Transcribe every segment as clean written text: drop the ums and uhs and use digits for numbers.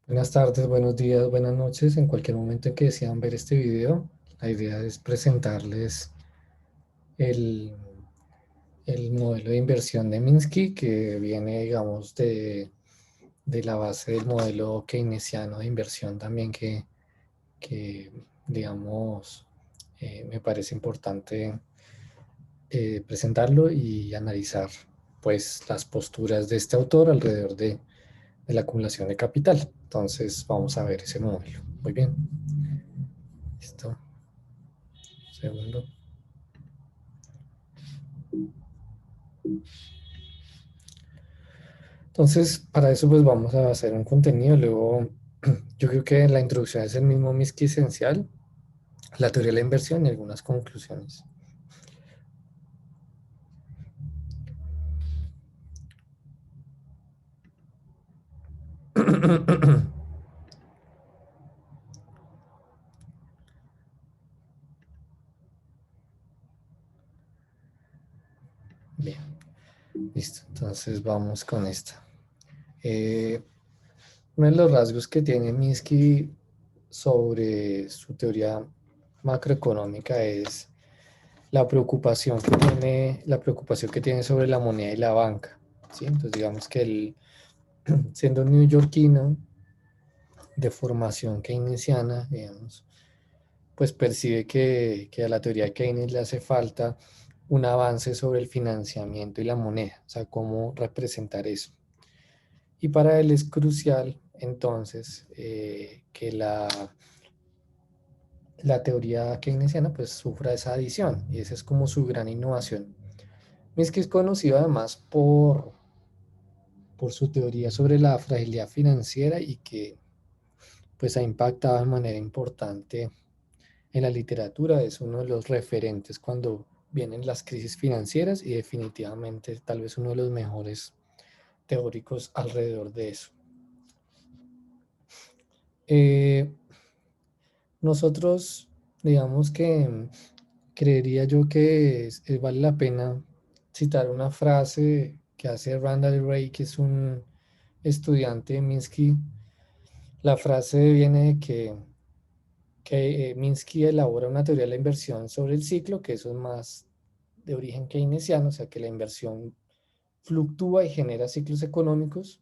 Buenas tardes, buenos días, buenas noches. En cualquier momento en que decidan ver este video, la idea es presentarles el, el modelo de inversión de Minsky que viene, digamos, de la base del modelo keynesiano de inversión también que digamos, me parece importante presentarlo y analizar pues las posturas de este autor alrededor de la acumulación de capital. Entonces vamos a ver ese modelo. Muy bien. Listo. Segundo. Entonces, para eso pues vamos a hacer un contenido. Luego, yo creo que la introducción es el mismo Minsky esencial, la teoría de la inversión y algunas conclusiones. Bien, listo. Entonces vamos con esta. Eh, Uno de los rasgos que tiene Minsky sobre su teoría macroeconómica es la preocupación que tiene sobre la moneda y la banca. ¿Sí? Entonces digamos que él, siendo un neoyorquino de formación keynesiana, digamos, pues percibe que a la teoría de Keynes le hace falta un avance sobre el financiamiento y la moneda, o sea, cómo representar eso. Y para él es crucial entonces que la teoría keynesiana pues sufra esa adición y esa es como su gran innovación. Minsky es conocido además por su teoría sobre la fragilidad financiera y que pues ha impactado de manera importante en la literatura, es uno de los referentes cuando vienen las crisis financieras y definitivamente tal vez uno de los mejores teóricos alrededor de eso. Eh, Nosotros, digamos que creería yo que vale la pena citar una frase que hace Randall Wray, que es un estudiante de Minsky. La frase viene de que Minsky elabora una teoría de la inversión sobre el ciclo, que eso es más de origen keynesiano, o sea que la inversión fluctúa y genera ciclos económicos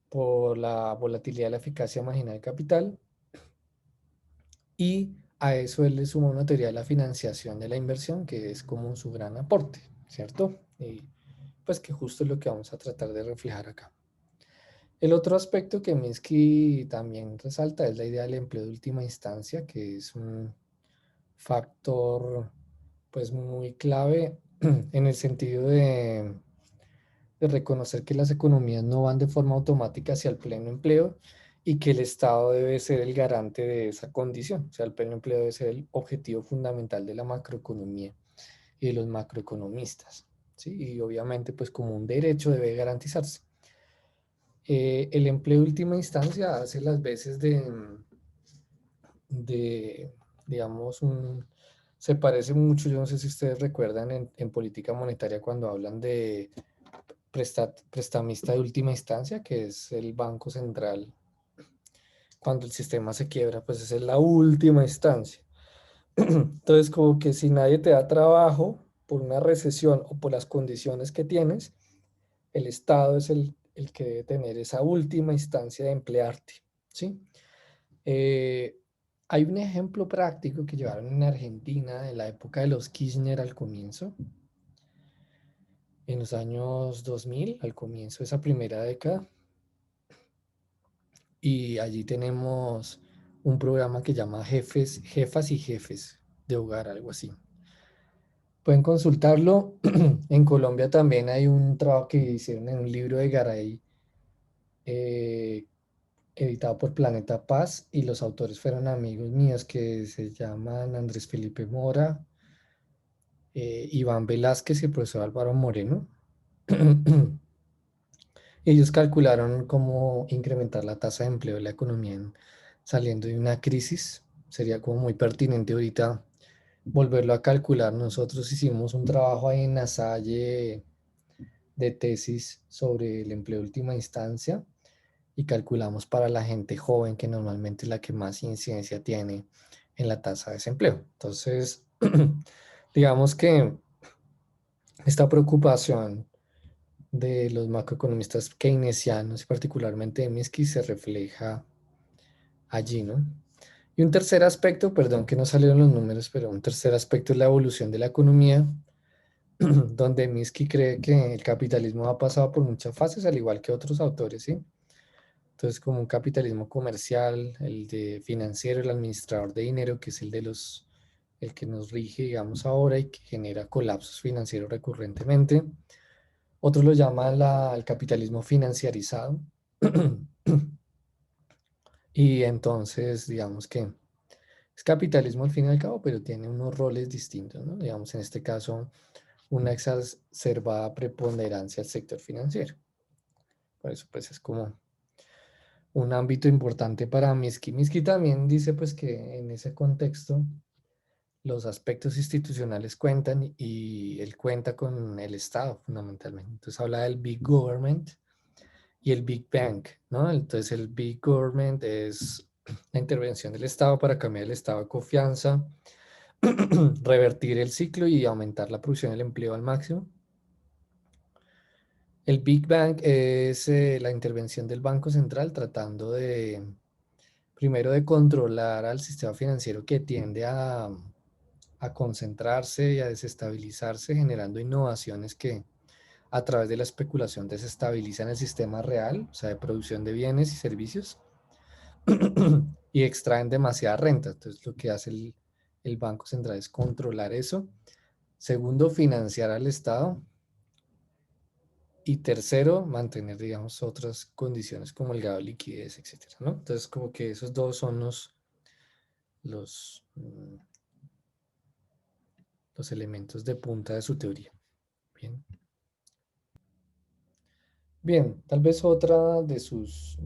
por la volatilidad de la eficacia marginal de capital, y a eso él le suma una teoría de la financiación de la inversión, que es como su gran aporte, ¿cierto? Y pues que justo es lo que vamos a tratar de reflejar acá. El otro aspecto que Minsky también resalta es la idea del empleo de última instancia, que es un factor pues muy clave en el sentido de reconocer que las economías no van de forma automática hacia el pleno empleo y que el Estado debe ser el garante de esa condición. O sea, el pleno empleo debe ser el objetivo fundamental de la macroeconomía y de los macroeconomistas, ¿sí? Y obviamente, pues como un derecho debe garantizarse. El empleo de última instancia hace las veces de digamos, se parece mucho, yo no sé si ustedes recuerdan en política monetaria cuando hablan de prestamista de última instancia, que es el Banco Central. Cuando el sistema se quiebra, pues esa es la última instancia. Entonces, como que si nadie te da trabajo por una recesión o por las condiciones que tienes, el Estado es el que debe tener esa última instancia de emplearte, ¿sí? Eh, Hay un ejemplo práctico que llevaron en Argentina en la época de los Kirchner al comienzo, en los años 2000, al comienzo de esa primera década, y allí tenemos un programa que llama Jefes, Jefas y Jefes de Hogar, algo así. Pueden consultarlo. En Colombia también hay un trabajo que hicieron en un libro de Garay, eh, editado por Planeta Paz, y los autores fueron amigos míos que se llaman Andrés Felipe Mora, Iván Velázquez y el profesor Álvaro Moreno. Ellos calcularon cómo incrementar la tasa de empleo de la economía saliendo de una crisis. Sería como muy pertinente ahorita volverlo a calcular. Nosotros hicimos un trabajo ahí en la Salle de tesis sobre el empleo de última instancia y calculamos para la gente joven, que normalmente es la que más incidencia tiene en la tasa de desempleo. Entonces, digamos que esta preocupación de los macroeconomistas keynesianos, y particularmente de Minsky, se refleja allí, ¿no? Y un tercer aspecto, perdón que no salieron los números, pero un tercer aspecto es la evolución de la economía, donde Minsky cree que el capitalismo ha pasado por muchas fases, al igual que otros autores, ¿sí? Entonces, como un capitalismo comercial, el de financiero, el administrador de dinero, que es el que nos rige, digamos, ahora y que genera colapsos financieros recurrentemente. Otros lo llaman el capitalismo financiarizado. Y entonces, digamos que es capitalismo al fin y al cabo, pero tiene unos roles distintos, ¿no? Digamos, en este caso, una exacerbada preponderancia al sector financiero. Por eso, pues, es como un ámbito importante para Minsky. Minsky también dice, pues, que en ese contexto los aspectos institucionales cuentan y él cuenta con el Estado, fundamentalmente. Entonces, habla del Big Government y el Big Bang, ¿no? Entonces, el Big Government es la intervención del Estado para cambiar el estado de confianza, revertir el ciclo y aumentar la producción del empleo al máximo. El Big Bang es la intervención del Banco Central tratando primero de controlar al sistema financiero que tiende a concentrarse y a desestabilizarse, generando innovaciones que a través de la especulación desestabilizan el sistema real, o sea, de producción de bienes y servicios, y extraen demasiada renta. Entonces, lo que hace el Banco Central es controlar eso. Segundo, financiar al Estado. Y tercero, mantener, digamos, otras condiciones como el grado de liquidez, etcétera, ¿no? Entonces, como que esos dos son los, mm, los elementos de punta de su teoría. Bien. Bien, tal vez otra de sus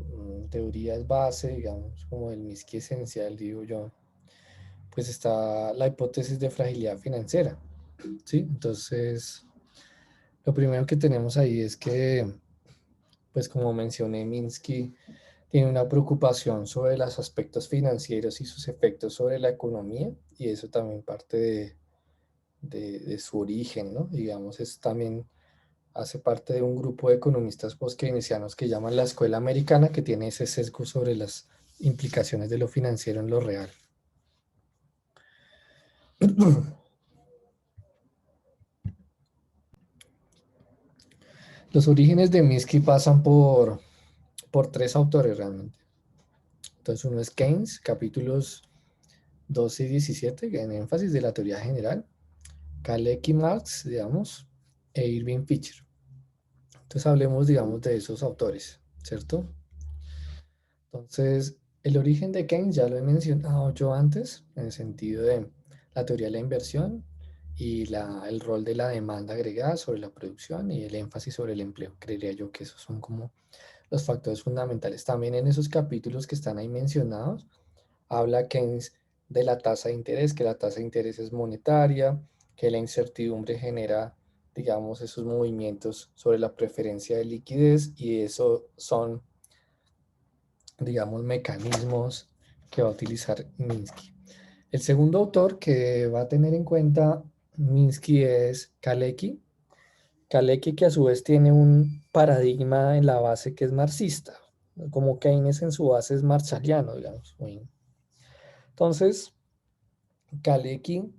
teorías base, digamos, como el Minsky esencial, digo yo, pues está la hipótesis de fragilidad financiera, ¿sí? Entonces, lo primero que tenemos ahí es que, pues como mencioné, Minsky tiene una preocupación sobre los aspectos financieros y sus efectos sobre la economía, y eso también parte de su origen, ¿no? Digamos, es también hace parte de un grupo de economistas post-keynesianos que llaman la escuela americana, que tiene ese sesgo sobre las implicaciones de lo financiero en lo real. Los orígenes de Minsky pasan por tres autores realmente. Entonces uno es Keynes, capítulos 12 y 17, en énfasis de la teoría general, Kalecki Marx, digamos, e Irving Fisher. Entonces hablemos, digamos, de esos autores, ¿cierto? Entonces, el origen de Keynes ya lo he mencionado yo antes, en el sentido de la teoría de la inversión y el rol de la demanda agregada sobre la producción y el énfasis sobre el empleo. Creería yo que esos son como los factores fundamentales. También en esos capítulos que están ahí mencionados, habla Keynes de la tasa de interés, que la tasa de interés es monetaria, que la incertidumbre genera, digamos, esos movimientos sobre la preferencia de liquidez, y eso son, digamos, mecanismos que va a utilizar Minsky. El segundo autor que va a tener en cuenta Minsky es Kalecki. Kalecki, que a su vez tiene un paradigma en la base que es marxista, como Keynes en su base es marshalliano, digamos. Entonces, Kalecki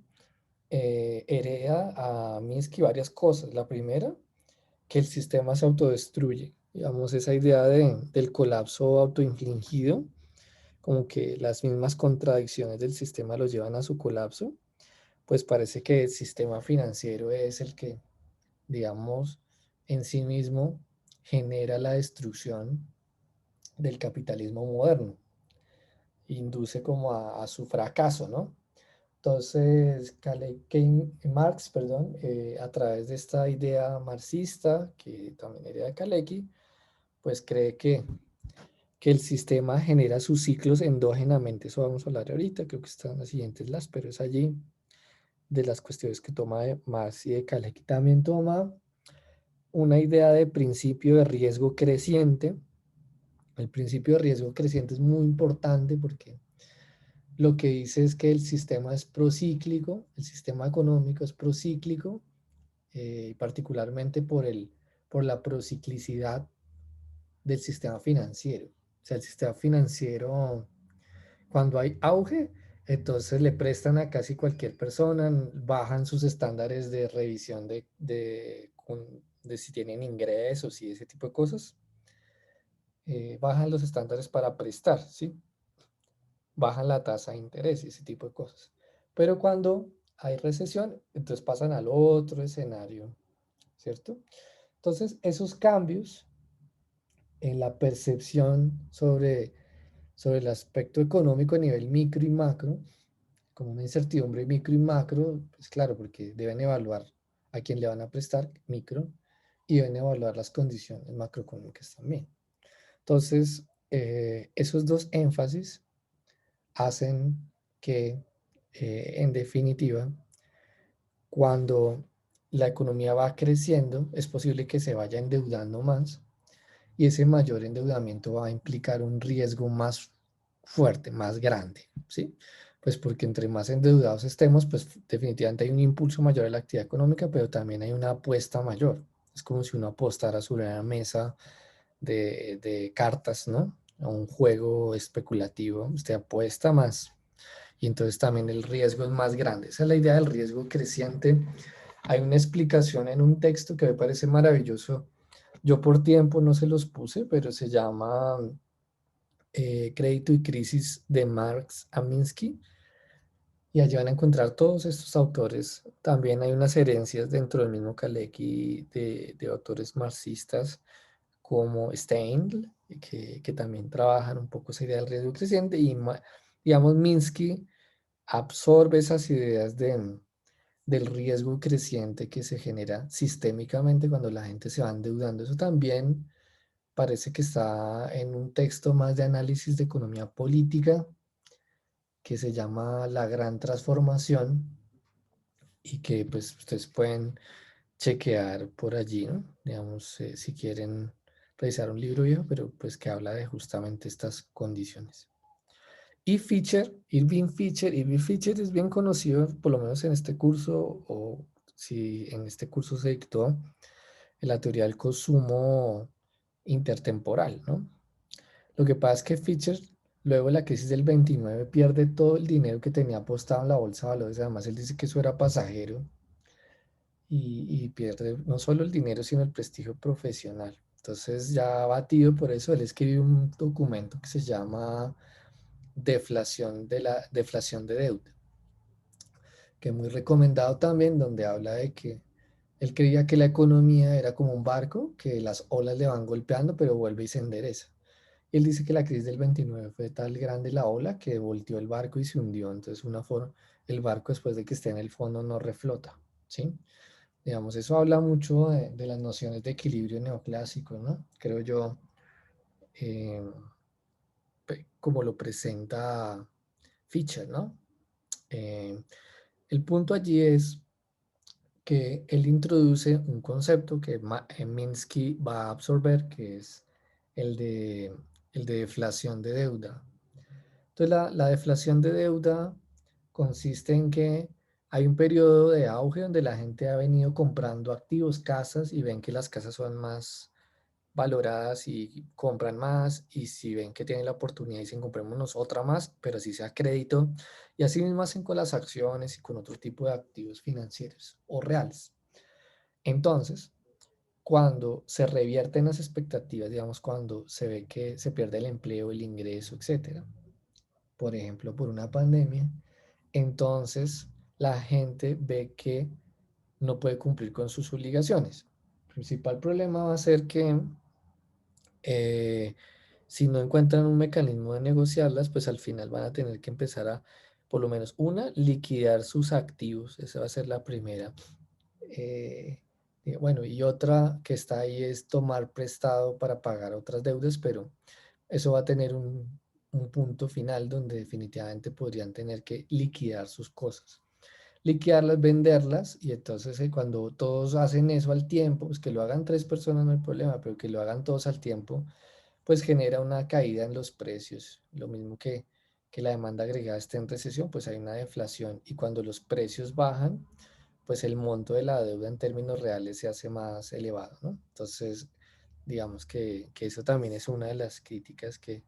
hereda a Minsky varias cosas. La primera, que el sistema se autodestruye. Digamos, esa idea del colapso autoinfligido, como que las mismas contradicciones del sistema lo llevan a su colapso, pues parece que el sistema financiero es el que, digamos, en sí mismo genera la destrucción del capitalismo moderno, induce como a su fracaso, ¿no? Entonces, Marx, perdón, a través de esta idea marxista, que también era de Kalecki, pues cree que el sistema genera sus ciclos endógenamente. Eso vamos a hablar ahorita, creo que están las siguientes pero es allí de las cuestiones que toma de Marx y de Kalecki. También toma una idea de principio de riesgo creciente, El principio de riesgo creciente es muy importante porque lo que dice es que el sistema es procíclico, el sistema económico es procíclico, particularmente por la prociclicidad del sistema financiero. O sea, el sistema financiero, cuando hay auge, entonces le prestan a casi cualquier persona, bajan sus estándares de revisión de si tienen ingresos y ese tipo de cosas. Bajan los estándares para prestar, ¿sí? Bajan la tasa de interés y ese tipo de cosas. Pero cuando hay recesión, entonces pasan al otro escenario, ¿cierto? Entonces, esos cambios en la percepción sobre el aspecto económico a nivel micro y macro, como una incertidumbre micro y macro, pues claro, porque deben evaluar a quién le van a prestar micro y deben evaluar las condiciones macroeconómicas también. Entonces, esos dos énfasis hacen que, en definitiva, cuando la economía va creciendo, es posible que se vaya endeudando más y ese mayor endeudamiento va a implicar un riesgo más fuerte, más grande, ¿sí? Pues porque entre más endeudados estemos, pues definitivamente hay un impulso mayor a la actividad económica, pero también hay una apuesta mayor. Es como si uno apostara sobre una mesa de cartas, ¿no? A un juego especulativo, usted apuesta más y entonces también el riesgo es más grande. Esa es la idea del riesgo creciente. Hay una explicación en un texto que me parece maravilloso. Yo por tiempo no se los puse, pero se llama Crédito y Crisis de Marx a Minsky. Y allí van a encontrar todos estos autores. También hay unas herencias dentro del mismo Kalecki de autores marxistas como Stein, que también trabajan un poco esa idea del riesgo creciente. Y digamos, Minsky absorbe esas ideas del riesgo creciente que se genera sistémicamente cuando la gente se va endeudando. Eso también parece que está en un texto más de análisis de economía política que se llama La Gran Transformación y que pues ustedes pueden chequear por allí, ¿no? Digamos, si quieren revisar un libro viejo, pero pues que habla de justamente estas condiciones. Y Fisher, Irving Fisher es bien conocido, por lo menos en este curso, o si en este curso se dictó en la teoría del consumo intertemporal, ¿no? Lo que pasa es que Fisher, luego de la crisis del 29, pierde todo el dinero que tenía apostado en la bolsa de valores. Además, él dice que eso era pasajero y pierde no solo el dinero, sino el prestigio profesional. Entonces, ya abatido por eso, él escribe un documento que se llama deflación de deuda, que es muy recomendado también, donde habla de que él creía que la economía era como un barco, que las olas le van golpeando, pero vuelve y se endereza. Y él dice que la crisis del 29 fue tal grande la ola que volteó el barco y se hundió. Entonces, una forma, el barco después de que esté en el fondo no reflota, ¿sí? Digamos, eso habla mucho de las nociones de equilibrio neoclásico, ¿no? Creo yo, eh, como lo presenta Fischer, ¿no? Eh, el punto allí es que él introduce un concepto que Minsky va a absorber, que es el de, el de deflación de deuda. Entonces, la deflación de deuda consiste en que hay un periodo de auge donde la gente ha venido comprando activos, casas, y ven que las casas son más valoradas y compran más, y si ven que tienen la oportunidad dicen comprémonos otra más, pero así sea crédito, y así mismo hacen con las acciones y con otro tipo de activos financieros o reales. Entonces, cuando se revierten las expectativas, digamos, cuando se ve que se pierde el empleo, el ingreso, etcétera, por ejemplo, por una pandemia, entonces la gente ve que no puede cumplir con sus obligaciones. El principal problema va a ser que eh, si no encuentran un mecanismo de negociarlas, pues al final van a tener que empezar a, por lo menos una, liquidar sus activos. Esa va a ser la primera. Eh, bueno, y otra que está ahí es tomar prestado para pagar otras deudas, pero eso va a tener un punto final donde definitivamente podrían tener que liquidar sus cosas. Liquidarlas, venderlas, y entonces cuando todos hacen eso al tiempo, pues que lo hagan tres personas no hay problema, pero que lo hagan todos al tiempo, pues genera una caída en los precios. Lo mismo que la demanda agregada esté en recesión, pues hay una deflación. Y cuando los precios bajan, pues el monto de la deuda en términos reales se hace más elevado, ¿no? Entonces, digamos que eso también es una de las críticas que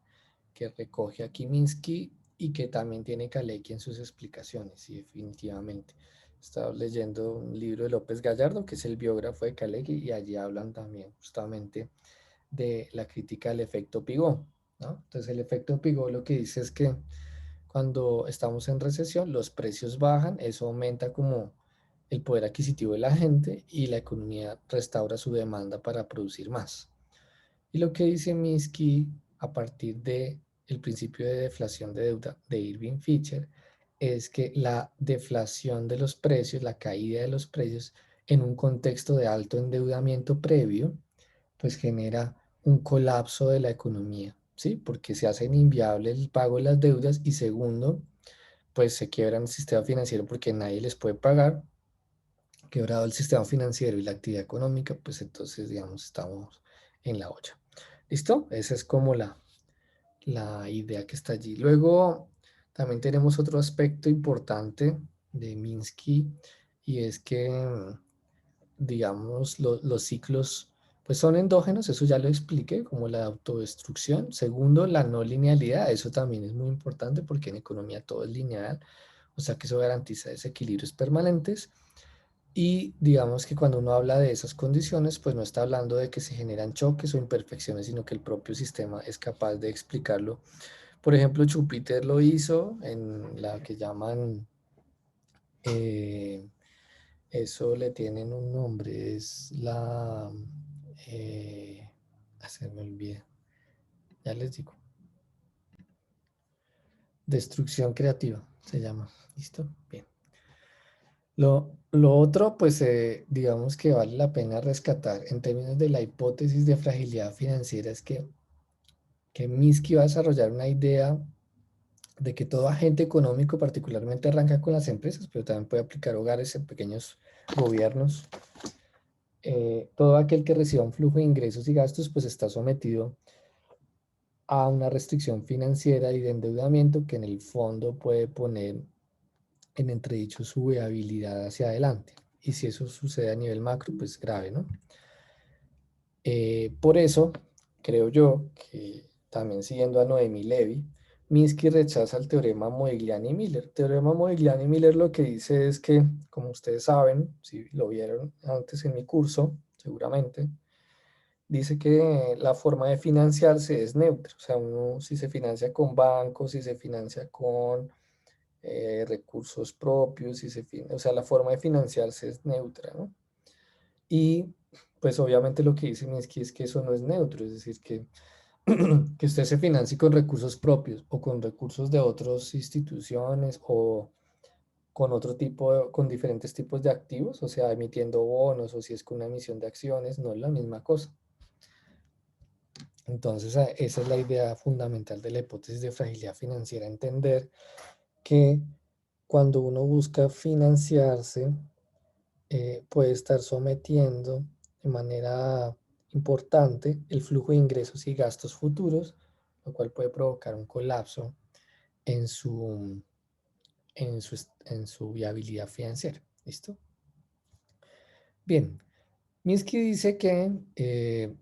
recoge aquí Minsky y que también tiene Kalecki en sus explicaciones, y definitivamente. Estaba leyendo un libro de López Gallardo, que es el biógrafo de Kalecki, y allí hablan también justamente de la crítica del efecto Pigou, ¿no? Entonces el efecto Pigou lo que dice es que cuando estamos en recesión, los precios bajan, eso aumenta como el poder adquisitivo de la gente y la economía restaura su demanda para producir más. Y lo que dice Minsky a partir de el principio de deflación de deuda de Irving Fisher es que la deflación de los precios, la caída de los precios en un contexto de alto endeudamiento previo, pues genera un colapso de la economía, ¿sí? Porque se hace inviable el pago de las deudas y segundo, pues se quiebra el sistema financiero porque nadie les puede pagar. Quebrado el sistema financiero y la actividad económica, pues entonces, digamos, estamos en la olla. ¿Listo? Esa es como la idea que está allí. Luego, también tenemos otro aspecto importante de Minsky y es que, digamos, los ciclos pues son endógenos, eso ya lo expliqué, como la autodestrucción. Segundo, la no linealidad, eso también es muy importante porque en economía todo es lineal, o sea que eso garantiza desequilibrios permanentes. Y digamos que cuando uno habla de esas condiciones, pues no está hablando de que se generan choques o imperfecciones, sino que el propio sistema es capaz de explicarlo. Por ejemplo, Schumpeter lo hizo en la que llaman, eh, eso le tienen un nombre, es la, se me olvida, ya les digo, destrucción creativa se llama. ¿Listo? Bien. Lo otro, pues digamos que vale la pena rescatar en términos de la hipótesis de fragilidad financiera es que Minsky va a desarrollar una idea de que todo agente económico particularmente arranca con las empresas, pero también puede aplicar hogares en pequeños gobiernos. Todo aquel que reciba un flujo de ingresos y gastos, pues está sometido a una restricción financiera y de endeudamiento que en el fondo puede poner en entredicho su viabilidad hacia adelante. Y si eso sucede a nivel macro, pues grave, ¿no? Por eso, creo yo que también siguiendo a Noemi Levy, Minsky rechaza el teorema Modigliani-Miller. El teorema Modigliani-Miller lo que dice es que, como ustedes saben, si lo vieron antes en mi curso, seguramente, dice que la forma de financiarse es neutra. O sea, uno si se financia con bancos, si se financia con recursos propios, o sea, la forma de financiarse es neutra, ¿no? Y pues obviamente lo que dice Minsky es que eso no es neutro, es decir, que usted se financie con recursos propios o con recursos de otras instituciones o con otro tipo, con diferentes tipos de activos, o sea, emitiendo bonos o si es con una emisión de acciones, no es la misma cosa. Entonces, esa es la idea fundamental de la hipótesis de fragilidad financiera, entender que cuando uno busca financiarse, puede estar sometiendo de manera importante el flujo de ingresos y gastos futuros, lo cual puede provocar un colapso en su, en su viabilidad financiera. ¿Listo? Bien, Minsky dice que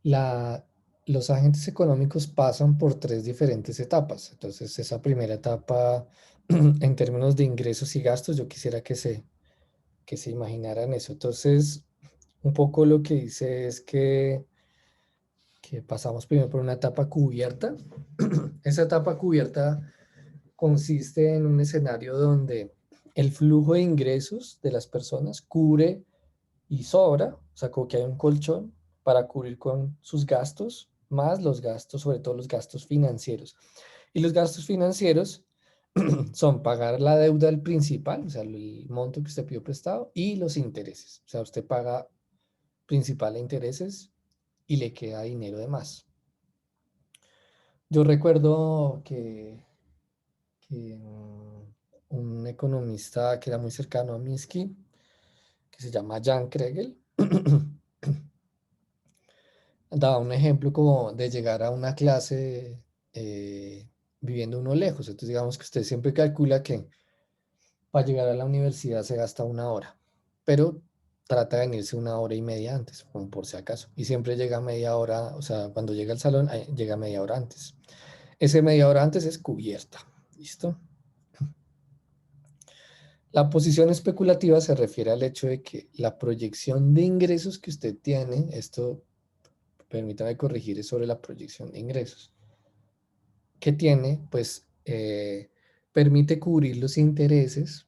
la, los agentes económicos pasan por tres diferentes etapas. Entonces, esa primera etapa, en términos de ingresos y gastos, yo quisiera que se imaginaran eso. Entonces, un poco lo que dice es que pasamos primero por una etapa cubierta. Esa etapa cubierta consiste en un escenario donde el flujo de ingresos de las personas cubre y sobra, o sea, como que hay un colchón para cubrir con sus gastos, más los gastos, sobre todo los gastos financieros. Y los gastos financieros son pagar la deuda al principal, o sea, el monto que usted pidió prestado, y los intereses. O sea, usted paga principal e intereses y le queda dinero de más. Yo recuerdo que un economista que era muy cercano a Minsky, que se llama Jan Kregel, daba un ejemplo como de llegar a una clase viviendo uno lejos. Entonces, digamos que usted siempre calcula que para llegar a la universidad se gasta una hora, pero trata de venirse una hora y media antes, como por si acaso. Y siempre llega media hora, o sea, cuando llega al salón, llega media hora antes. Ese media hora antes es cubierta. ¿Listo? La posición especulativa se refiere al hecho de que la proyección de ingresos que usted tiene, esto permítame corregir, es sobre la proyección de ingresos que tiene, pues permite cubrir los intereses,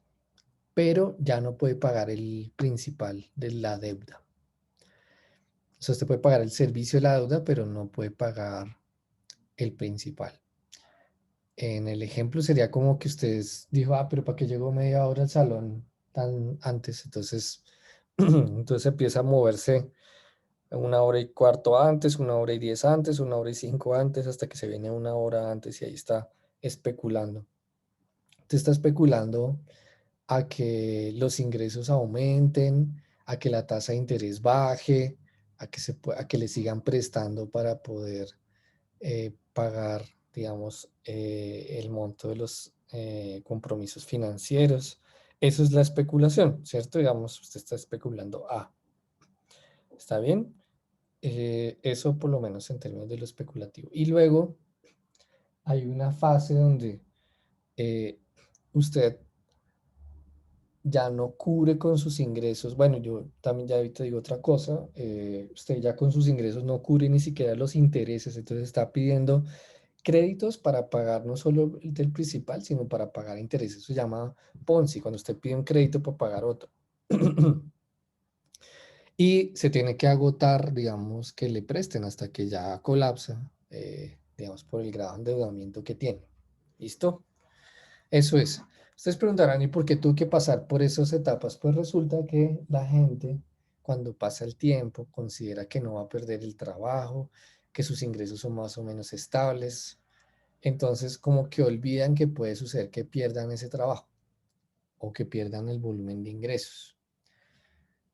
pero ya no puede pagar el principal de la deuda. O sea, usted puede pagar el servicio de la deuda, pero no puede pagar el principal. En el ejemplo sería como que usted dijo, ah, pero ¿para qué llegó media hora al salón tan antes? Entonces, entonces empieza a moverse una hora y cuarto antes, una hora y 10 antes, una hora y 5 antes, hasta que se viene una hora antes y ahí está especulando. Te está especulando a que los ingresos aumenten, a que la tasa de interés baje, a que le sigan prestando para poder pagar, digamos, el monto de los compromisos financieros. Eso es la especulación, ¿cierto? Digamos, usted está especulando A. ¿Está bien? Eso por lo menos en términos de lo especulativo. Y luego hay una fase donde eh, usted ya no cubre con sus ingresos. Bueno, yo también ya ahorita digo otra cosa. Usted ya con sus ingresos no cubre ni siquiera los intereses, entonces está pidiendo créditos para pagar no solo el del principal, sino para pagar intereses. Eso se llama Ponzi, cuando usted pide un crédito para pagar otro. Y se tiene que agotar, digamos, que le presten hasta que ya colapsa, digamos, por el grado de endeudamiento que tiene. ¿Listo? Eso es. Ustedes preguntarán, ¿y por qué tuve que pasar por esas etapas? Pues resulta que la gente, cuando pasa el tiempo, considera que no va a perder el trabajo, que sus ingresos son más o menos estables. Entonces, como que olvidan que puede suceder que pierdan ese trabajo o que pierdan el volumen de ingresos,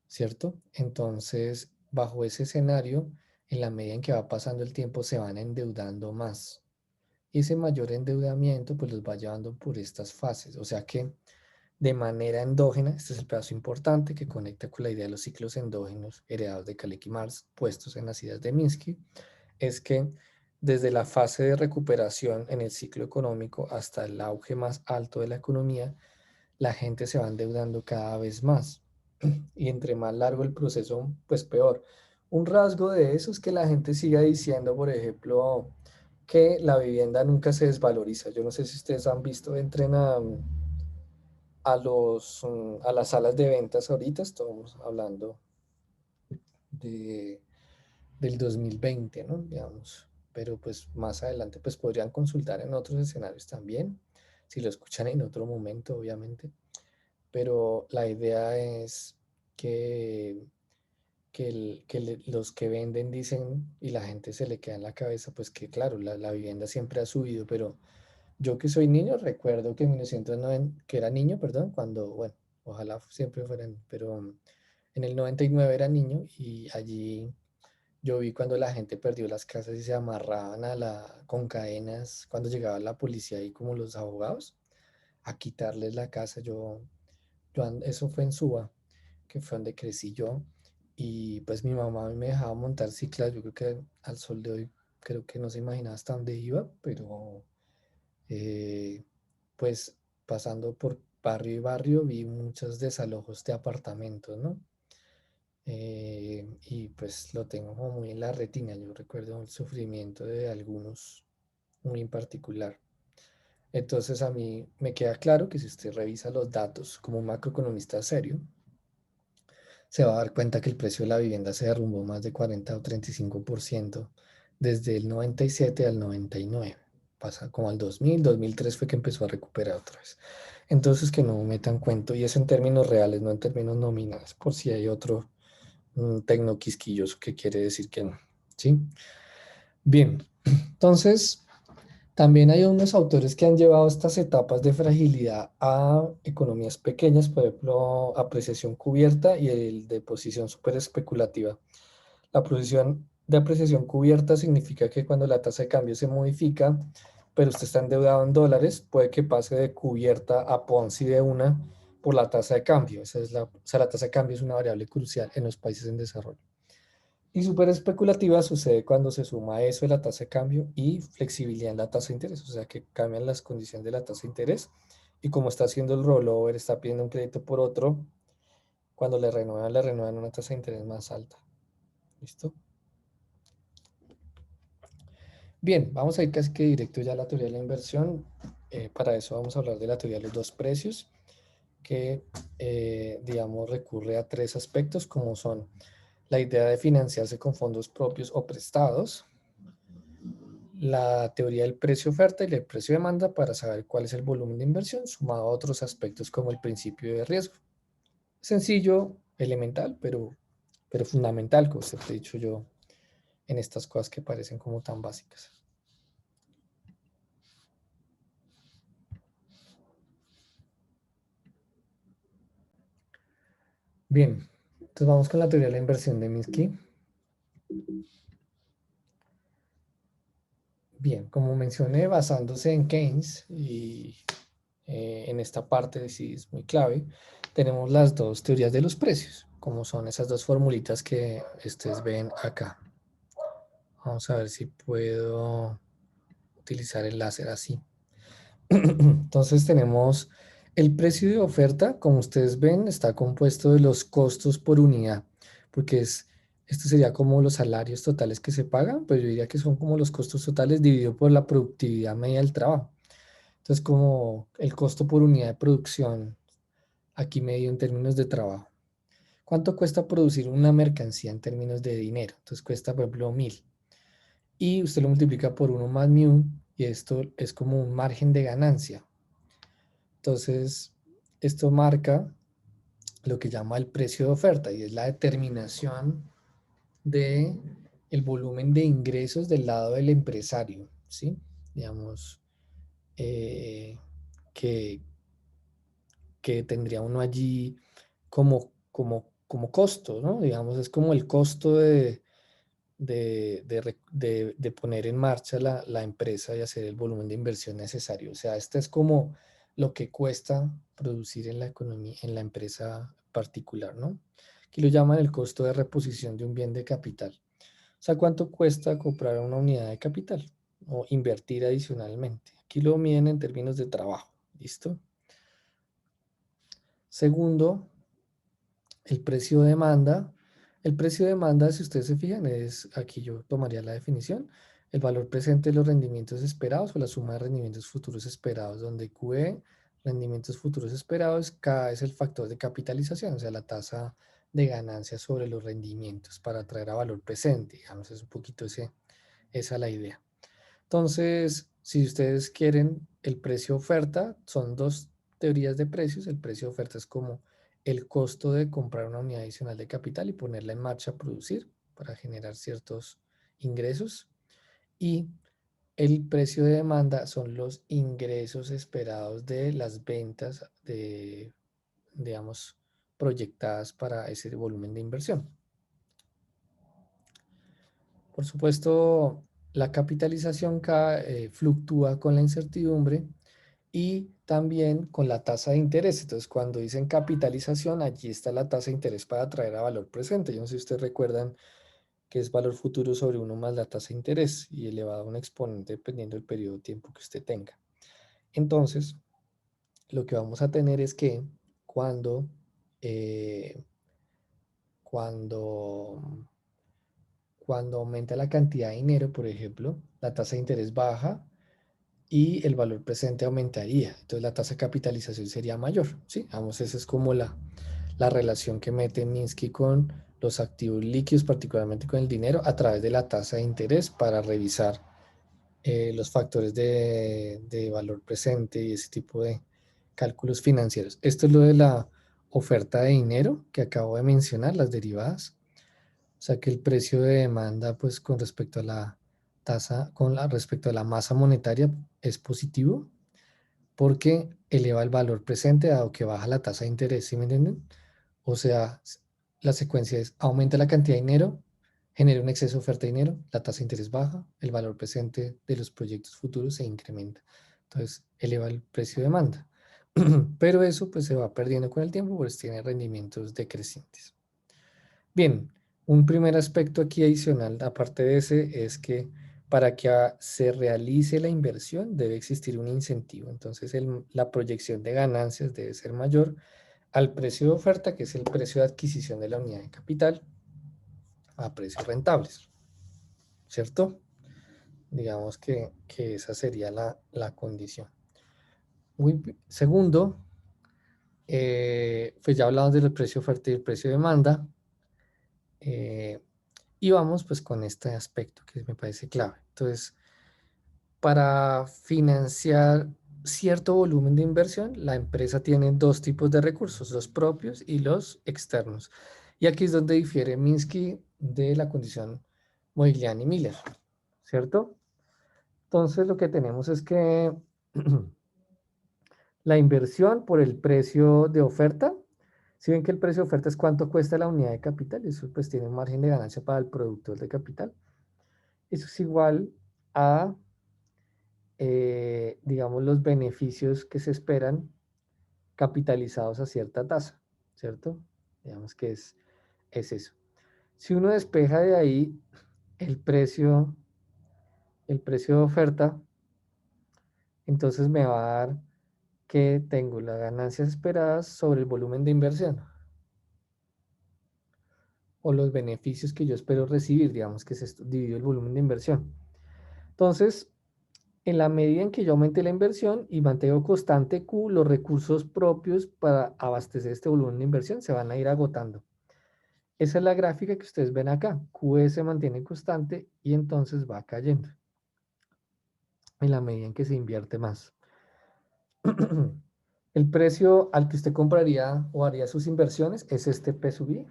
¿cierto? Entonces, bajo ese escenario, en la medida en que va pasando el tiempo, se van endeudando más. Y ese mayor endeudamiento, pues los va llevando por estas fases. O sea que de manera endógena, este es el pedazo importante que conecta con la idea de los ciclos endógenos heredados de Kalecki Marx, puestos en las ideas de Minsky, es que desde la fase de recuperación en el ciclo económico hasta el auge más alto de la economía, la gente se va endeudando cada vez más. Y entre más largo el proceso, pues peor. Un rasgo de eso es que la gente siga diciendo, por ejemplo, que la vivienda nunca se desvaloriza. Yo no sé si ustedes han visto, entren a las salas de ventas ahorita, estamos hablando de, del 2020, ¿no? Digamos, pero pues más adelante pues podrían consultar en otros escenarios también, si lo escuchan en otro momento, obviamente, pero la idea es que, los que venden dicen y la gente se le queda en la cabeza, pues que claro, la vivienda siempre ha subido, pero yo que soy niño, recuerdo que en 1990, que era niño, perdón, cuando, bueno, ojalá siempre fueran, pero en el 99 era niño y allí yo vi cuando la gente perdió las casas y se amarraban con cadenas cuando llegaba la policía y como los abogados a quitarles la casa. Eso fue en Suba, que fue donde crecí yo. Y pues mi mamá me dejaba montar ciclas. Yo creo que al sol de hoy creo que no se imaginaba hasta dónde iba, pero eh, pues pasando por barrio y barrio vi muchos desalojos de apartamentos, ¿no? Y pues lo tengo como muy en la retina. Yo recuerdo el sufrimiento de algunos muy en particular. Entonces a mí me queda claro que si usted revisa los datos como un macroeconomista serio, se va a dar cuenta que el precio de la vivienda se derrumbó más de 40 o 35% desde el 97 al 99. Pasa como al 2000, 2003 fue que empezó a recuperar otra vez. Entonces que no metan cuento, y es en términos reales, no en términos nominales, por si hay otro tecnoquisquilloso que quiere decir que no. ¿Sí? Bien, entonces también hay unos autores que han llevado estas etapas de fragilidad a economías pequeñas, por ejemplo, apreciación cubierta y el de posición súper especulativa. La posición de apreciación cubierta significa que cuando la tasa de cambio se modifica, pero usted está endeudado en dólares, puede que pase de cubierta a Ponzi de una por la tasa de cambio. O sea, la tasa de cambio es una variable crucial en los países en desarrollo. Y súper especulativa sucede cuando se suma eso de la tasa de cambio y flexibilidad en la tasa de interés, o sea que cambian las condiciones de la tasa de interés y como está haciendo el rollover, está pidiendo un crédito por otro, cuando le renuevan una tasa de interés más alta. ¿Listo? Bien, vamos a ir casi que directo ya a la teoría de la inversión. Para eso vamos a hablar de la teoría de los dos precios, que, digamos, recurre a tres aspectos, como son la idea de financiarse con fondos propios o prestados, la teoría del precio oferta y del precio demanda para saber cuál es el volumen de inversión, sumado a otros aspectos como el principio de riesgo. Sencillo, elemental, pero fundamental, como usted te he dicho yo, en estas cosas que parecen como tan básicas. Bien, entonces vamos con la teoría de la inversión de Minsky. Bien, como mencioné, basándose en Keynes y en esta parte sí es muy clave, tenemos las dos teorías de los precios, como son esas dos formulitas que ustedes ven acá. Vamos a ver si puedo utilizar el láser así. Entonces tenemos el precio de oferta, como ustedes ven, está compuesto de los costos por unidad, porque esto sería como los salarios totales que se pagan, pero yo diría que son como los costos totales dividido por la productividad media del trabajo. Entonces, como el costo por unidad de producción, aquí medio en términos de trabajo. ¿Cuánto cuesta producir una mercancía en términos de dinero? Entonces cuesta, por ejemplo, 1000. Y usted lo multiplica por 1 más mu, y esto es como un margen de ganancia. Entonces, esto marca lo que llama el precio de oferta, y es la determinación de el volumen de ingresos del lado del empresario, ¿sí? Digamos, eh, que, que tendría uno allí como costo, ¿no? Digamos, es como el costo de poner en marcha la empresa y hacer el volumen de inversión necesario. O sea, este es como lo que cuesta producir en la economía, en la empresa particular, ¿no? Aquí lo llaman el costo de reposición de un bien de capital. O sea, ¿cuánto cuesta comprar una unidad de capital o invertir adicionalmente? Aquí lo miden en términos de trabajo, ¿listo? Segundo, el precio de demanda. El precio de demanda, si ustedes se fijan, es, aquí yo tomaría la definición, el valor presente de los rendimientos esperados o la suma de rendimientos futuros esperados, donde QE, rendimientos futuros esperados, K es el factor de capitalización, o sea, la tasa de ganancia sobre los rendimientos para traer a valor presente, digamos, es un poquito esa la idea. Entonces, si ustedes quieren el precio oferta, son dos teorías de precios. El precio oferta es como el costo de comprar una unidad adicional de capital y ponerla en marcha a producir para generar ciertos ingresos. Y el precio de demanda son los ingresos esperados de las ventas digamos, proyectadas para ese volumen de inversión. Por supuesto, la capitalización fluctúa con la incertidumbre y también con la tasa de interés. Entonces, cuando dicen capitalización, allí está la tasa de interés para traer a valor presente. Yo no sé si ustedes recuerdan que es valor futuro sobre uno más la tasa de interés y elevado a un exponente dependiendo del periodo de tiempo que usted tenga. Entonces, lo que vamos a tener es que cuando, eh, cuando Cuando aumenta la cantidad de dinero, por ejemplo, la tasa de interés baja y el valor presente aumentaría. Entonces la tasa de capitalización sería mayor. ¿Sí? Vamos, esa es como la relación que mete Minsky con los activos líquidos, particularmente con el dinero, a través de la tasa de interés para revisar los factores de valor presente y ese tipo de cálculos financieros. Esto es lo de la oferta de dinero que acabo de mencionar, las derivadas. O sea que el precio de demanda, pues con respecto a la tasa, respecto a la masa monetaria, es positivo porque eleva el valor presente dado que baja la tasa de interés, ¿sí me entienden? O sea, la secuencia es aumenta la cantidad de dinero, Genera un exceso de oferta de dinero, la tasa de interés baja, el valor presente de los proyectos futuros se incrementa. Entonces, eleva el precio de demanda. Pero eso pues se va perdiendo con el tiempo, pues tiene rendimientos decrecientes. Bien, un primer aspecto aquí adicional, aparte de ese, es que para que se realice la inversión debe existir un incentivo. Entonces, la proyección de ganancias debe ser mayor al precio de oferta, que es el precio de adquisición de la unidad de capital, a precios rentables, ¿cierto? Digamos que esa sería la condición. Segundo, pues ya hablamos del precio oferta y el precio demanda. Y vamos pues con este aspecto que me parece clave. Entonces, para financiar cierto volumen de inversión, la empresa tiene dos tipos de recursos, los propios y los externos. Y aquí es donde difiere Minsky de la condición Modigliani-Miller, ¿cierto? Entonces, lo que tenemos es que la inversión por el precio de oferta, si ven que el precio de oferta es cuánto cuesta la unidad de capital, eso pues tiene un margen de ganancia para el productor de capital. Eso es igual a, digamos, los beneficios que se esperan capitalizados a cierta tasa, ¿cierto? Digamos que es eso. Si uno despeja de ahí el precio, el precio de oferta, entonces me va a dar que tengo las ganancias esperadas sobre el volumen de inversión o los beneficios que yo espero recibir, digamos que se dividió el volumen de inversión. Entonces, en la medida en que yo aumente la inversión y mantengo constante Q, los recursos propios para abastecer este volumen de inversión se van a ir agotando. Esa es la gráfica que ustedes ven acá. QE se mantiene constante y entonces va cayendo en la medida en que se invierte más. El precio al que usted compraría o haría sus inversiones es este P sub I.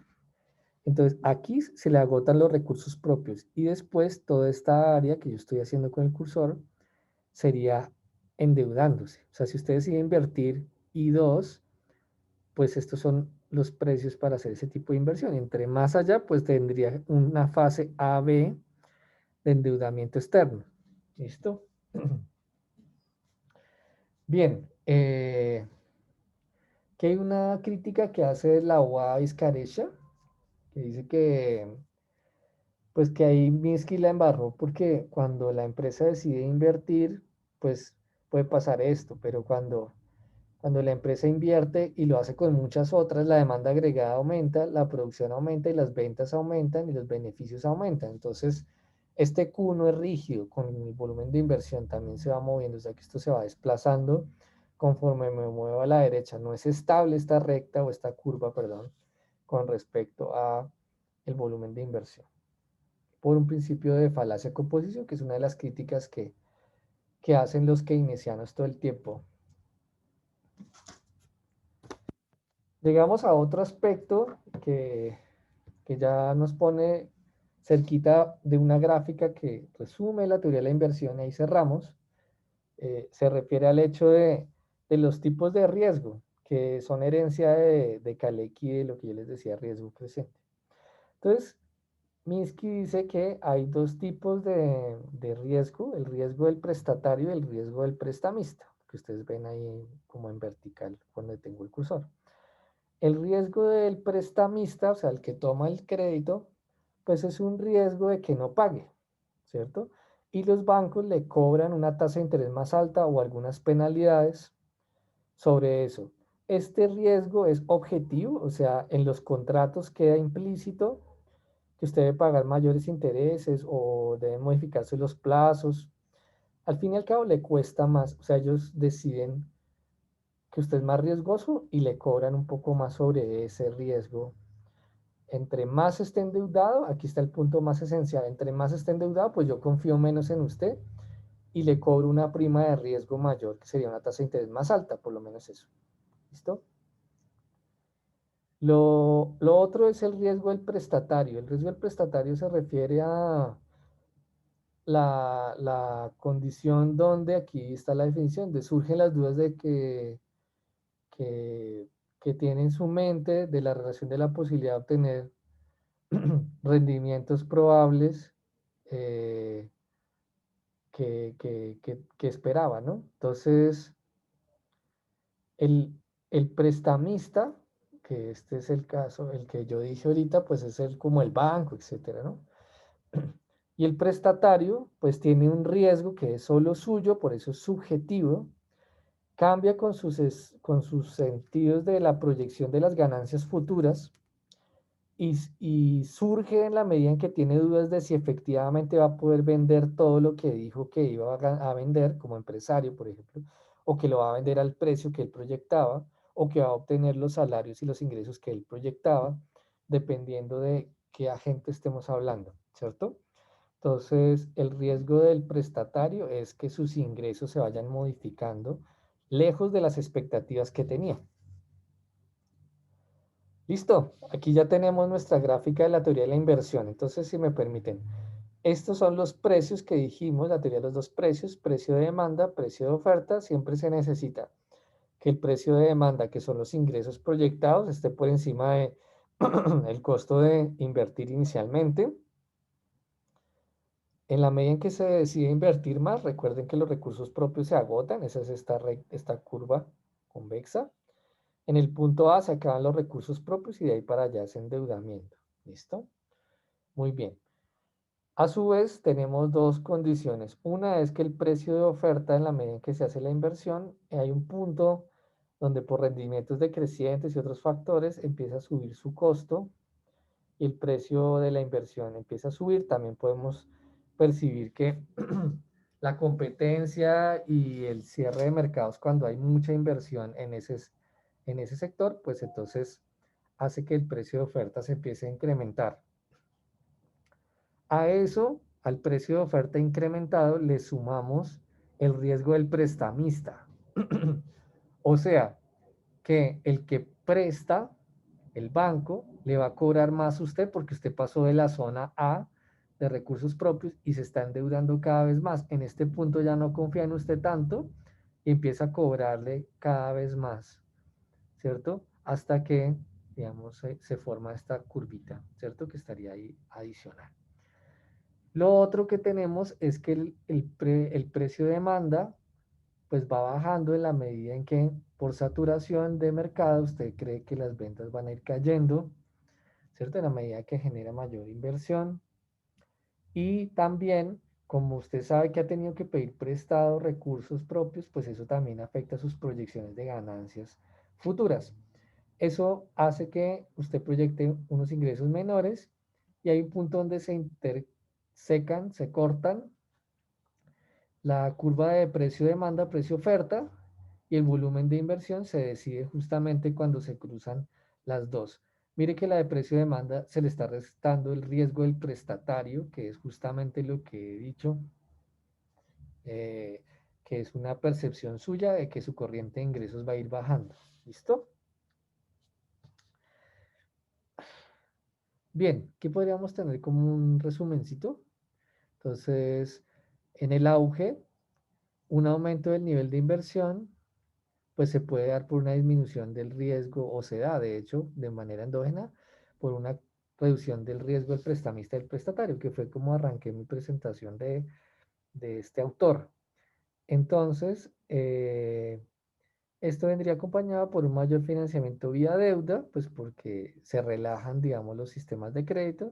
Entonces aquí se le agotan los recursos propios y después toda esta área que yo estoy haciendo con el cursor sería endeudándose. O sea, si usted decide invertir I2, pues estos son los precios para hacer ese tipo de inversión. Entre más allá, pues tendría una fase AB de endeudamiento externo. ¿Listo? Bien, que hay una crítica que hace la OA Iscaresha, que dice que, pues que ahí Minsky la embarró porque cuando la empresa decide invertir, pues puede pasar esto, pero cuando la empresa invierte y lo hace con muchas otras, la demanda agregada aumenta, la producción aumenta y las ventas aumentan y los beneficios aumentan. Entonces, este Q no es rígido, con el volumen de inversión también se va moviendo, o sea que esto se va desplazando conforme me muevo a la derecha. No es estable esta recta o esta curva, perdón, con respecto a el volumen de inversión. Por un principio de falacia de composición, que es una de las críticas que hacen los keynesianos todo el tiempo. Llegamos a otro aspecto que ya nos pone cerquita de una gráfica que resume la teoría de la inversión, y ahí cerramos. Se refiere al hecho de los tipos de riesgo, que son herencia de Kalecki, de lo que yo les decía, riesgo creciente. Entonces, Minsky dice que hay dos tipos de riesgo, el riesgo del prestatario y el riesgo del prestamista, que ustedes ven ahí como en vertical cuando tengo el cursor. El riesgo del prestamista, o sea, el que toma el crédito, pues es un riesgo de que no pague, ¿cierto? Y los bancos le cobran una tasa de interés más alta o algunas penalidades sobre eso. Este riesgo es objetivo, o sea, en los contratos queda implícito que usted debe pagar mayores intereses o deben modificarse los plazos. Al fin y al cabo le cuesta más, o sea, ellos deciden que usted es más riesgoso y le cobran un poco más sobre ese riesgo. Entre más esté endeudado, aquí está el punto más esencial, entre más esté endeudado, pues yo confío menos en usted y le cobro una prima de riesgo mayor, que sería una tasa de interés más alta, por lo menos eso. ¿Listo? Lo otro es el riesgo del prestatario. El riesgo del prestatario se refiere a la condición donde, aquí está la definición, de surgen las dudas de que, que tiene en su mente de la relación de la posibilidad de obtener rendimientos probables que esperaba, ¿no? Entonces, el, el prestamista, que este es el caso, el que yo dije ahorita, pues es el, como el banco, etcétera, ¿no? Y el prestatario, pues tiene un riesgo que es solo suyo, por eso es subjetivo, cambia con sus sentidos de la proyección de las ganancias futuras y surge en la medida en que tiene dudas de si efectivamente va a poder vender todo lo que dijo que iba a vender como empresario, por ejemplo, o que lo va a vender al precio que él proyectaba, o que va a obtener los salarios y los ingresos que él proyectaba, dependiendo de qué agente estemos hablando, ¿cierto? Entonces, el riesgo del prestatario es que sus ingresos se vayan modificando lejos de las expectativas que tenía. Listo, aquí ya tenemos nuestra gráfica de la teoría de la inversión. Entonces, si me permiten, estos son los precios que dijimos, la teoría de los dos precios, precio de demanda, precio de oferta. Siempre se necesita que el precio de demanda, que son los ingresos proyectados, esté por encima de el costo de invertir inicialmente. En la medida en que se decide invertir más, recuerden que los recursos propios se agotan, esa es esta curva convexa. En el punto A se acaban los recursos propios y de ahí para allá es endeudamiento. ¿Listo? Muy bien. A su vez, tenemos dos condiciones. Una es que el precio de oferta, en la medida en que se hace la inversión, hay un punto donde por rendimientos decrecientes y otros factores empieza a subir su costo y el precio de la inversión empieza a subir. También podemos percibir que la competencia y el cierre de mercados, cuando hay mucha inversión en ese sector, pues entonces hace que el precio de oferta se empiece a incrementar. A eso, al precio de oferta incrementado, le sumamos el riesgo del prestamista. O sea, que el que presta, el banco, le va a cobrar más a usted porque usted pasó de la zona A de recursos propios y se está endeudando cada vez más. En este punto ya no confía en usted tanto y empieza a cobrarle cada vez más, ¿cierto? Hasta que, digamos, se forma esta curvita, ¿cierto? Que estaría ahí adicional. Lo otro que tenemos es que el precio de demanda pues va bajando en la medida en que por saturación de mercado usted cree que las ventas van a ir cayendo, ¿cierto? En la medida que genera mayor inversión. Y también, como usted sabe que ha tenido que pedir prestado recursos propios, pues eso también afecta sus proyecciones de ganancias futuras. Eso hace que usted proyecte unos ingresos menores y hay un punto donde se intersecan, se cortan la curva de precio-demanda, precio-oferta y el volumen de inversión se decide justamente cuando se cruzan las dos. Mire que la de precio-demanda se le está restando el riesgo del prestatario, que es justamente lo que he dicho, eh, que es una percepción suya de que su corriente de ingresos va a ir bajando. ¿Listo? Bien, ¿qué podríamos tener como un resumencito? Entonces, en el auge, un aumento del nivel de inversión, pues se puede dar por una disminución del riesgo, o se da, de hecho, de manera endógena, por una reducción del riesgo del prestamista y del prestatario, que fue como arranqué mi presentación de este autor. Entonces, esto vendría acompañado por un mayor financiamiento vía deuda, pues porque se relajan, digamos, los sistemas de crédito,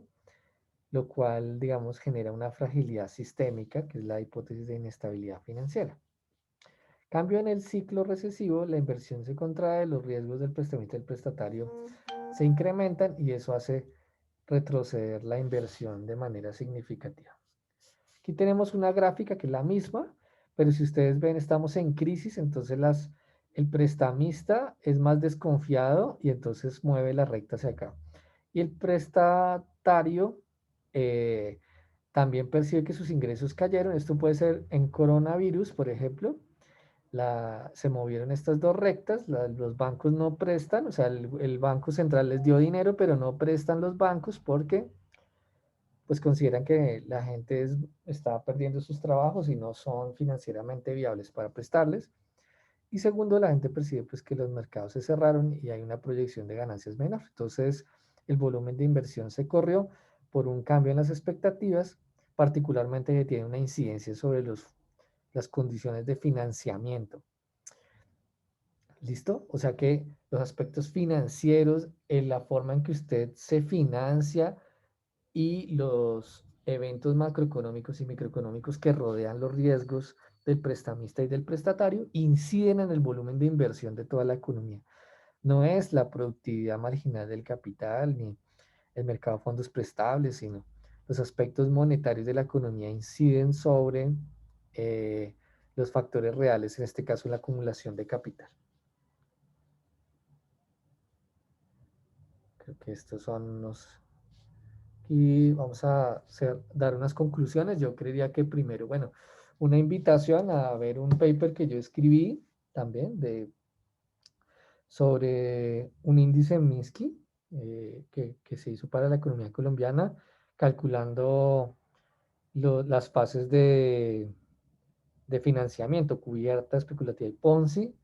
lo cual, digamos, genera una fragilidad sistémica, que es la hipótesis de inestabilidad financiera. Cambio en el ciclo recesivo, la inversión se contrae, los riesgos del prestamista y del prestatario se incrementan y eso hace retroceder la inversión de manera significativa. Aquí tenemos una gráfica que es la misma, pero si ustedes ven, estamos en crisis, entonces el prestamista es más desconfiado y entonces mueve la recta hacia acá. Y el prestatario eh, también percibe que sus ingresos cayeron. Esto puede ser en coronavirus, por ejemplo. Se movieron estas dos rectas, los bancos no prestan, o sea, el Banco Central les dio dinero, pero no prestan los bancos porque pues consideran que la gente está perdiendo sus trabajos y no son financieramente viables para prestarles. Y segundo, la gente percibe pues que los mercados se cerraron y hay una proyección de ganancias menor. Entonces, el volumen de inversión se corrió por un cambio en las expectativas, particularmente que tiene una incidencia sobre las condiciones de financiamiento. ¿Listo? O sea que los aspectos financieros, en la forma en que usted se financia y los eventos macroeconómicos y microeconómicos que rodean los riesgos del prestamista y del prestatario inciden en el volumen de inversión de toda la economía. No es la productividad marginal del capital ni el mercado de fondos prestables, sino los aspectos monetarios de la economía inciden sobre eh, los factores reales, en este caso la acumulación de capital. Creo que estos son unos... Y vamos a dar unas conclusiones. Yo creería que primero, bueno, una invitación a ver un paper que yo escribí también sobre un índice Minsky que se hizo para la economía colombiana, calculando las fases de financiamiento, cubierta, especulativa y Ponzi.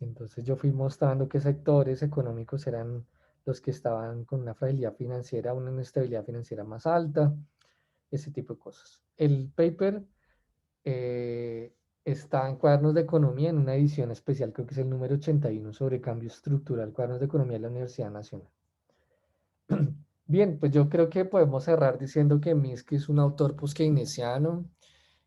Entonces yo fui mostrando qué sectores económicos eran los que estaban con una fragilidad financiera, una inestabilidad financiera más alta, ese tipo de cosas. El paper eh, está en Cuadernos de Economía en una edición especial, creo que es el número 81 sobre cambio estructural, Cuadernos de Economía de la Universidad Nacional. Bien, pues yo creo que podemos cerrar diciendo que Minsky es un autor post-keynesiano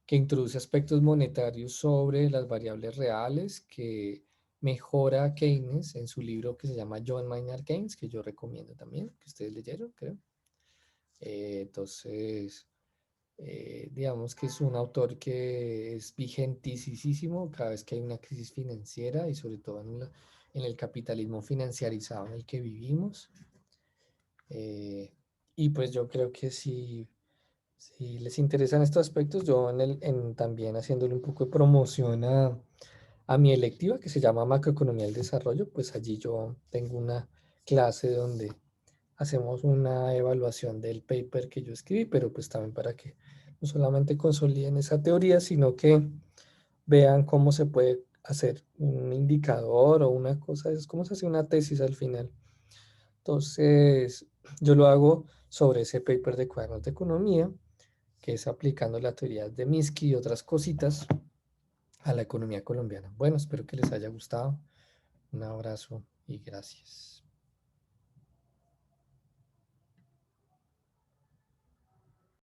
que introduce aspectos monetarios sobre las variables reales, que mejora Keynes en su libro que se llama John Maynard Keynes, que yo recomiendo también, que ustedes leyeron, creo. Entonces, digamos que es un autor que es vigentísimo cada vez que hay una crisis financiera y sobre todo en el capitalismo financiarizado en el que vivimos. Eh, y pues yo creo que si les interesan estos aspectos, yo también haciéndole un poco de promoción a mi electiva que se llama Macroeconomía del Desarrollo, pues allí yo tengo una clase donde hacemos una evaluación del paper que yo escribí, pero pues también para que no solamente consoliden esa teoría, sino que vean cómo se puede hacer un indicador o una cosa, es como se hace una tesis al final. Entonces, yo lo hago sobre ese paper de cuadernos de economía, que es aplicando la teoría de Minsky y otras cositas a la economía colombiana. Bueno, espero que les haya gustado. Un abrazo y gracias.